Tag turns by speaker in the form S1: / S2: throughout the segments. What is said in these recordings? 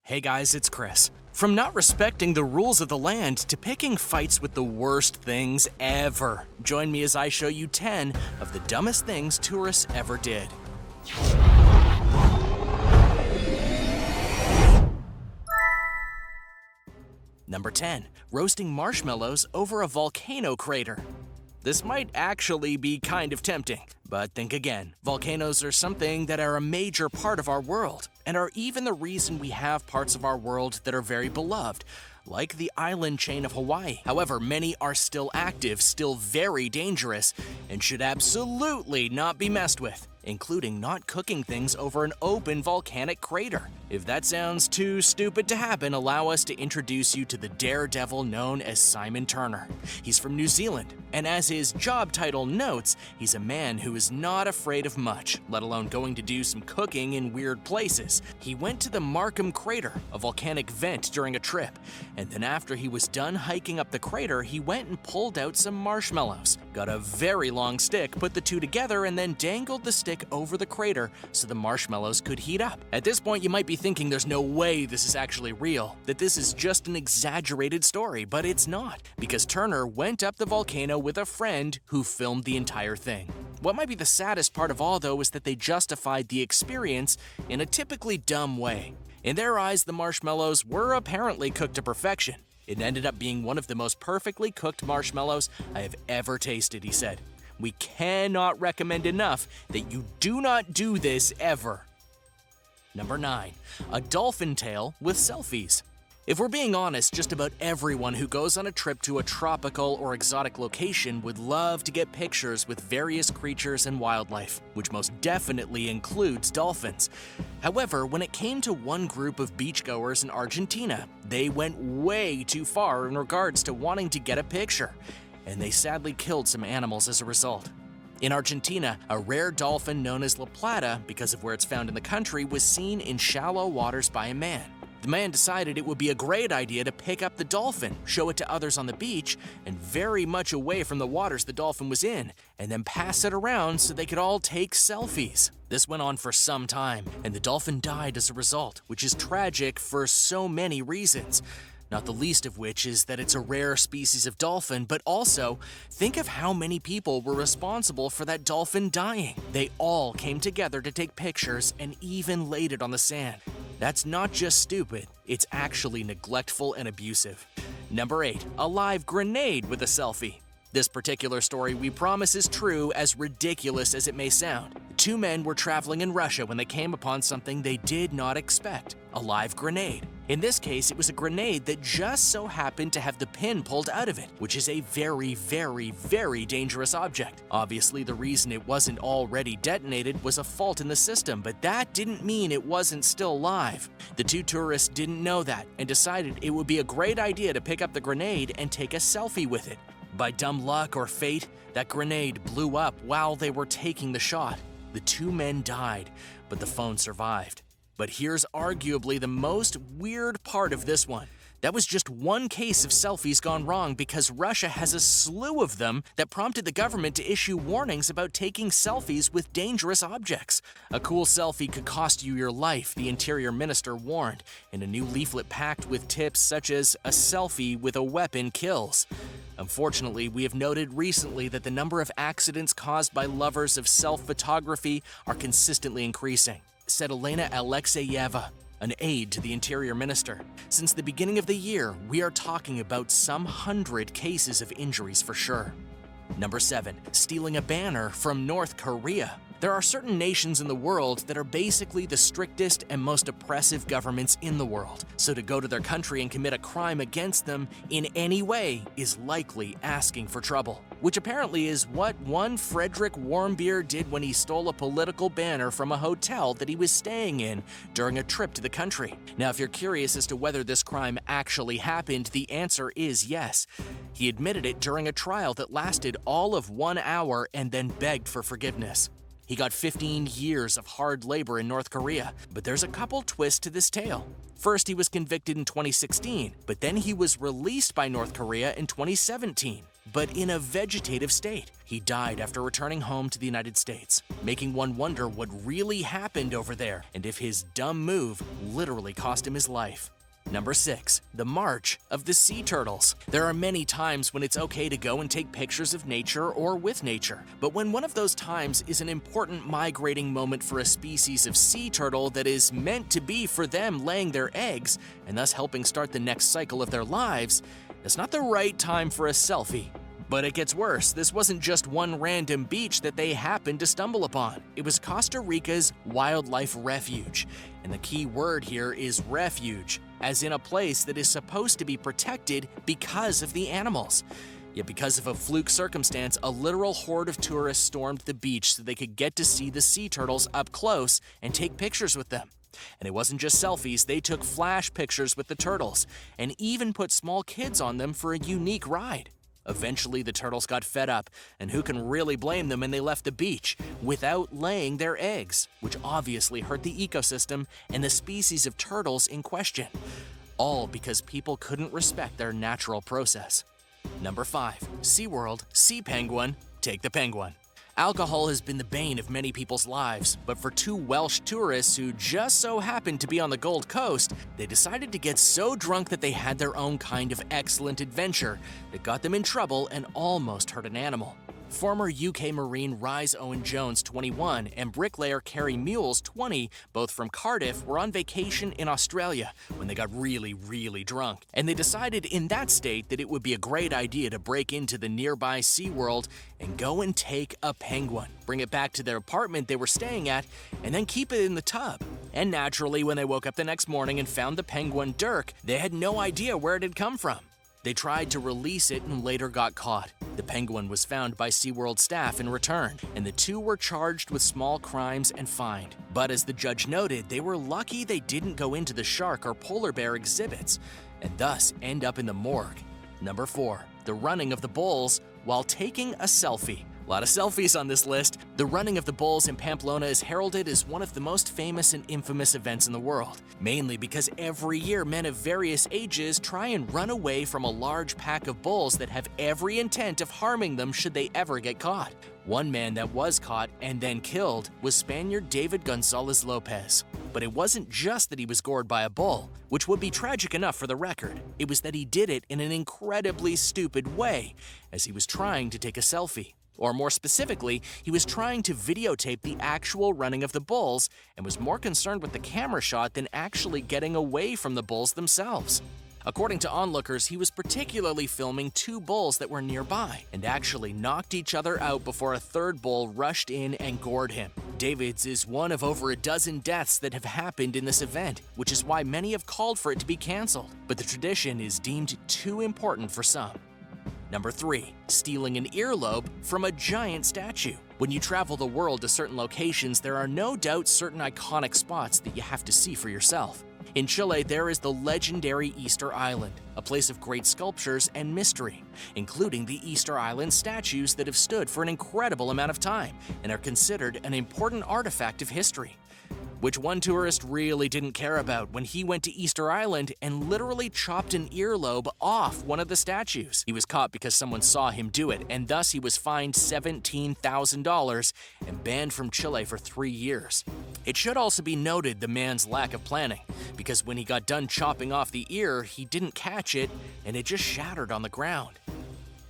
S1: Hey guys, it's Chris. From not respecting the rules of the land to picking fights with the worst things ever. Join me as I show you 10 of the dumbest things tourists ever did. Number 10. Roasting marshmallows over a volcano crater. This might actually be kind of tempting, but think again. Volcanoes are something that are a major part of our world, and are even the reason we have parts of our world that are very beloved, like the island chain of Hawaii. However, many are still active, still very dangerous, and should absolutely not be messed with, including not cooking things over an open volcanic crater. If that sounds too stupid to happen, allow us to introduce you to the daredevil known as Simon Turner. He's from New Zealand, and as his job title notes, he's a man who is not afraid of much, let alone going to do some cooking in weird places. He went to the Markham crater, a volcanic vent, during a trip, and then after he was done hiking up the crater, he went and pulled out some marshmallows, got a very long stick, put the two together, and then dangled the stick over the crater so the marshmallows could heat up. At this point, you might be thinking there's no way this is actually real, that this is just an exaggerated story, but it's not, because Turner went up the volcano with a friend who filmed the entire thing. What might be the saddest part of all, though, is that they justified the experience in a typically dumb way. In their eyes, the marshmallows were apparently cooked to perfection. It ended up being one of the most perfectly cooked marshmallows I have ever tasted, he said. We cannot recommend enough that you do not do this ever. Number 9. A dolphin tail with selfies. If we're being honest, just about everyone who goes on a trip to a tropical or exotic location would love to get pictures with various creatures and wildlife, which most definitely includes dolphins. However, when it came to one group of beachgoers in Argentina, they went way too far in regards to wanting to get a picture, and they sadly killed some animals as a result. In Argentina, a rare dolphin known as La Plata, because of where it's found in the country, was seen in shallow waters by a man. The man decided it would be a great idea to pick up the dolphin, show it to others on the beach, and very much away from the waters the dolphin was in, and then pass it around so they could all take selfies. This went on for some time, and the dolphin died as a result, which is tragic for so many reasons. Not the least of which is that it's a rare species of dolphin, but also, think of how many people were responsible for that dolphin dying. They all came together to take pictures and even laid it on the sand. That's not just stupid, it's actually neglectful and abusive. Number 8. A live grenade with a selfie. This particular story we promise is true, as ridiculous as it may sound. Two men were traveling in Russia when they came upon something they did not expect: a live grenade. In this case, it was a grenade that just so happened to have the pin pulled out of it, which is a very, very, very dangerous object. Obviously, the reason it wasn't already detonated was a fault in the system, but that didn't mean it wasn't still live. The two tourists didn't know that and decided it would be a great idea to pick up the grenade and take a selfie with it. By dumb luck or fate, that grenade blew up while they were taking the shot. The two men died, but the phone survived. But here's arguably the most weird part of this one. That was just one case of selfies gone wrong, because Russia has a slew of them that prompted the government to issue warnings about taking selfies with dangerous objects. A cool selfie could cost you your life, the interior minister warned, in a new leaflet packed with tips such as "a selfie with a weapon kills." Unfortunately, we have noted recently that the number of accidents caused by lovers of self-photography are consistently increasing, said Yelena Alexeyeva, an aide to the interior minister. Since the beginning of the year, we are talking about some 100 cases of injuries for sure. Number 7. Stealing a banner from North Korea. There are certain nations in the world that are basically the strictest and most oppressive governments in the world, so to go to their country and commit a crime against them in any way is likely asking for trouble, which apparently is what one Frederick Warmbier did when he stole a political banner from a hotel that he was staying in during a trip to the country. Now, if you're curious as to whether this crime actually happened, the answer is yes. He admitted it during a trial that lasted all of 1 hour and then begged for forgiveness. He got 15 years of hard labor in North Korea, but there's a couple twists to this tale. First, he was convicted in 2016, but then he was released by North Korea in 2017. but in a vegetative state. He died after returning home to the United States, making one wonder what really happened over there and if his dumb move literally cost him his life. Number 6. The March of the Sea Turtles. There are many times when it's okay to go and take pictures of nature or with nature, but when one of those times is an important migrating moment for a species of sea turtle that is meant to be for them laying their eggs and thus helping start the next cycle of their lives, it's not the right time for a selfie. But it gets worse. This wasn't just one random beach that they happened to stumble upon. It was Costa Rica's wildlife refuge. And the key word here is refuge, as in a place that is supposed to be protected because of the animals. Yet because of a fluke circumstance, a literal horde of tourists stormed the beach so they could get to see the sea turtles up close and take pictures with them. And it wasn't just selfies, they took flash pictures with the turtles and even put small kids on them for a unique ride. Eventually, the turtles got fed up, and who can really blame them, and they left the beach without laying their eggs, which obviously hurt the ecosystem and the species of turtles in question, all because people couldn't respect their natural process. Number 5. SeaWorld Sea Penguin, take the penguin. Alcohol has been the bane of many people's lives, but for 2 Welsh tourists who just so happened to be on the Gold Coast, they decided to get so drunk that they had their own kind of excellent adventure that got them in trouble and almost hurt an animal. Former UK Marine Rise Owen Jones, 21, and bricklayer Keri Mules, 20, both from Cardiff, were on vacation in Australia when they got really drunk. And they decided in that state that it would be a great idea to break into the nearby SeaWorld and go and take a penguin, bring it back to their apartment they were staying at, and then keep it in the tub. And naturally, when they woke up the next morning and found the penguin Dirk, they had no idea where it had come from. They tried to release it and later got caught. The penguin was found by SeaWorld staff and returned, and the 2 were charged with small crimes and fined. But as the judge noted, they were lucky they didn't go into the shark or polar bear exhibits, and thus end up in the morgue. Number 4. The running of the bulls while taking a selfie. A lot of selfies on this list. The running of the bulls in Pamplona is heralded as one of the most famous and infamous events in the world, mainly because every year men of various ages try and run away from a large pack of bulls that have every intent of harming them should they ever get caught. One man that was caught and then killed was Spaniard David Gonzalez Lopez. But it wasn't just that he was gored by a bull, which would be tragic enough for the record. It was that he did it in an incredibly stupid way, as he was trying to take a selfie. Or more specifically, he was trying to videotape the actual running of the bulls and was more concerned with the camera shot than actually getting away from the bulls themselves. According to onlookers, he was particularly filming 2 bulls that were nearby and actually knocked each other out before a 3rd bull rushed in and gored him. David's is one of over a dozen deaths that have happened in this event, which is why many have called for it to be canceled. But the tradition is deemed too important for some. Number 3. Stealing an earlobe from a giant statue. When you travel the world to certain locations, there are no doubt certain iconic spots that you have to see for yourself. In Chile, there is the legendary Easter Island, a place of great sculptures and mystery, including the Easter Island statues that have stood for an incredible amount of time and are considered an important artifact of history. Which one tourist really didn't care about when he went to Easter Island and literally chopped an earlobe off one of the statues. He was caught because someone saw him do it, and thus he was fined $17,000 and banned from Chile for 3 years. It should also be noted the man's lack of planning, because when he got done chopping off the ear, he didn't catch it and it just shattered on the ground.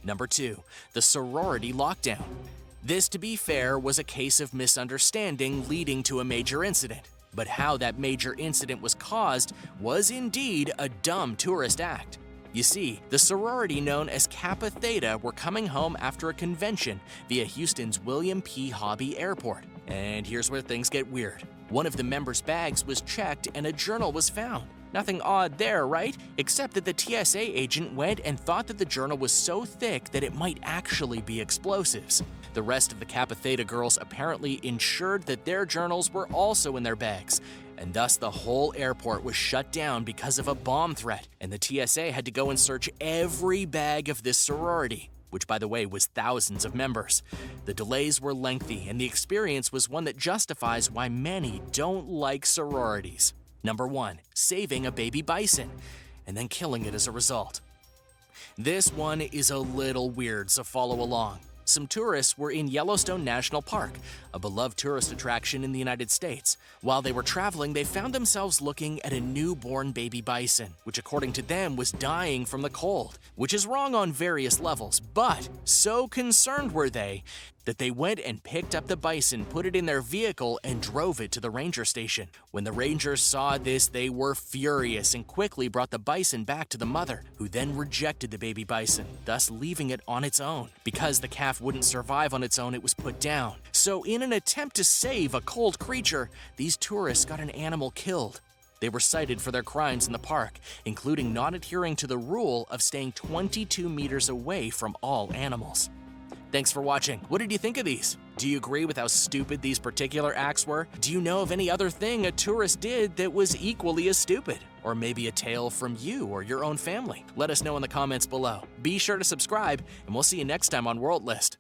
S1: Number 2. The sorority lockdown. This, to be fair, was a case of misunderstanding leading to a major incident. But how that major incident was caused was indeed a dumb tourist act. You see, the sorority known as Kappa Theta were coming home after a convention via Houston's William P. Hobby Airport. And here's where things get weird. One of the members' bags was checked and a journal was found. Nothing odd there, right? Except that the TSA agent went and thought that the journal was so thick that it might actually be explosives. The rest of the Kappa Theta girls apparently ensured that their journals were also in their bags, and thus the whole airport was shut down because of a bomb threat, and the TSA had to go and search every bag of this sorority, which by the way was thousands of members. The delays were lengthy, and the experience was one that justifies why many don't like sororities. Number 1. Saving a baby bison, and then killing it as a result. This one is a little weird, so follow along. Some tourists were in Yellowstone National Park, a beloved tourist attraction in the United States. While they were traveling, they found themselves looking at a newborn baby bison, which according to them was dying from the cold, which is wrong on various levels, but so concerned were they that they went and picked up the bison, put it in their vehicle, and drove it to the ranger station. When the rangers saw this, they were furious and quickly brought the bison back to the mother, who then rejected the baby bison, thus leaving it on its own. Because the calf wouldn't survive on its own, it was put down. So in an attempt to save a cold creature, these tourists got an animal killed. They were cited for their crimes in the park, including not adhering to the rule of staying 22 meters away from all animals. Thanks for watching. What did you think of these? Do you agree with how stupid these particular acts were? Do you know of any other thing a tourist did that was equally as stupid? Or maybe a tale from you or your own family? Let us know in the comments below. Be sure to subscribe, and we'll see you next time on World List.